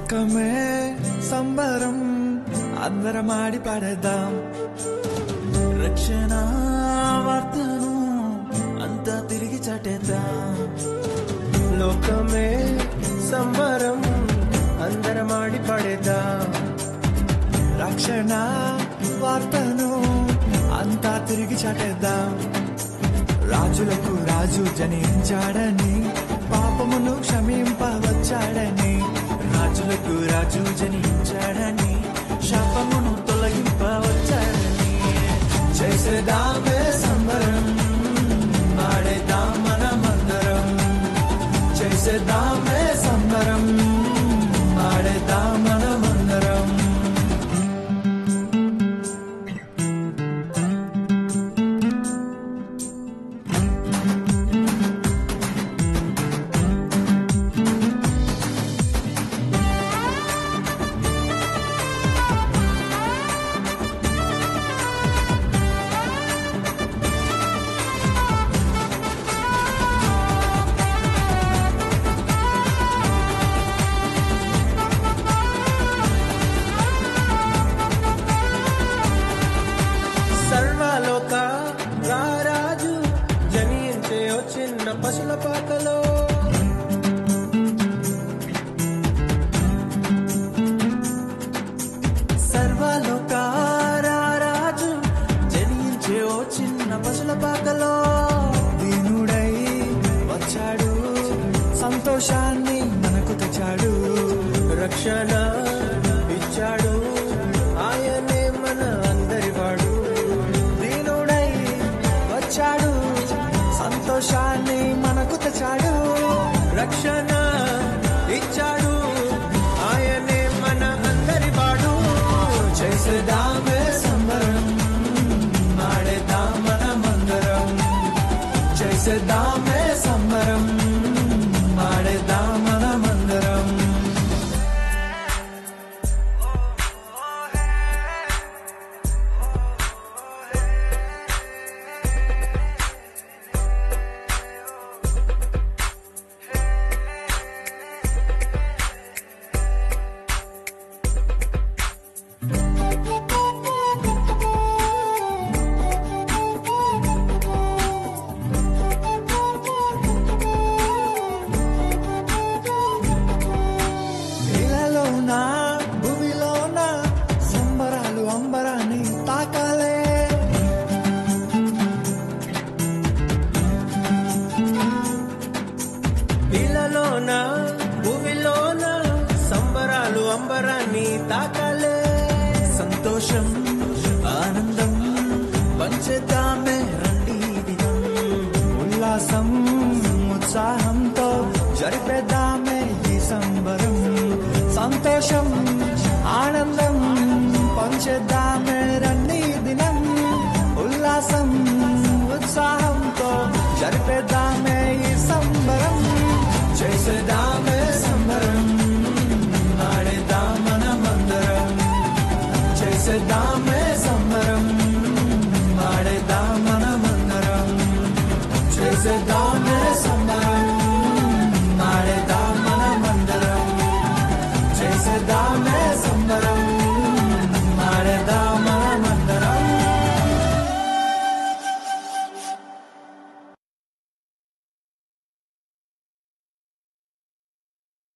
లోకమే సంబరం అందరం ఆడి పాడేద్దాం రక్షణ వార్తను అంతా తిరిగి చాటేద్దాం లోకమే సంబరం అందరం ఆడి పాడేద్దాం రక్షణ వార్తను అంతా తిరిగి చాటేద్దాం రాజులకు రాజు జనించాడని పాపమును క్షమింపవచ్చాడని రాజులకు రాజు జనించాడని శాపమును తొలగింపవచ్చాడని చేసేదామే సంబరం ఆడేద్దాం మనమందరం చేసేదామే సంబరం ఆడేద్దాం మనమందరం సర్వలోక రారాజు జనించే ఓ చిన్న పశుల పాకలో సర్వలోక రారాజు జనించే ఓ చిన్న పశుల పాకలో దీనుడై వచ్చాడు సంతోషాన్ని మనకు తెచ్చాడు రక్షణ ఇచ్చాడు ఆయనే మన అందరివాడు దీనుడై వచ్చాడు సంతోషాన్ని మనకు తెచ్చాడు రక్షణ ఇచ్చాడు ఆయనే మన అందరివాడు చేసేదామే సంబరం ఆడేద్దాం మనమందరం చేసేదామే సంబరం ఆడేద్దాం మనమందరం ఇలాలోన భూమిలోన సంబరాలు అంబరాన్ని తాకాలే ఇలలోన భూమిలోన సంబరాలు అంబరాన్ని తాకాలే సంతోషం ఆనందం పంచేద్దామే రండి దినం ఉల్లాసం ఉత్సాహంతో జరిపేద్దామే ఈ సంబరం సంతోషం ఆనందం పంచేద్దామే రండి దినం ఉల్లాసం ఉత్సాహంతో జరిపేద్దామే ఈ సంబరం చేసేదామే సంబరం ఆడేద్దాం మనమందరం చేసేద్దామే సంబరం ఆడేద్దాం మనమందరం చేసేద్దామే సంబరం ఆడేద్దాం మనమందరం చేసేద్దామే సంబరం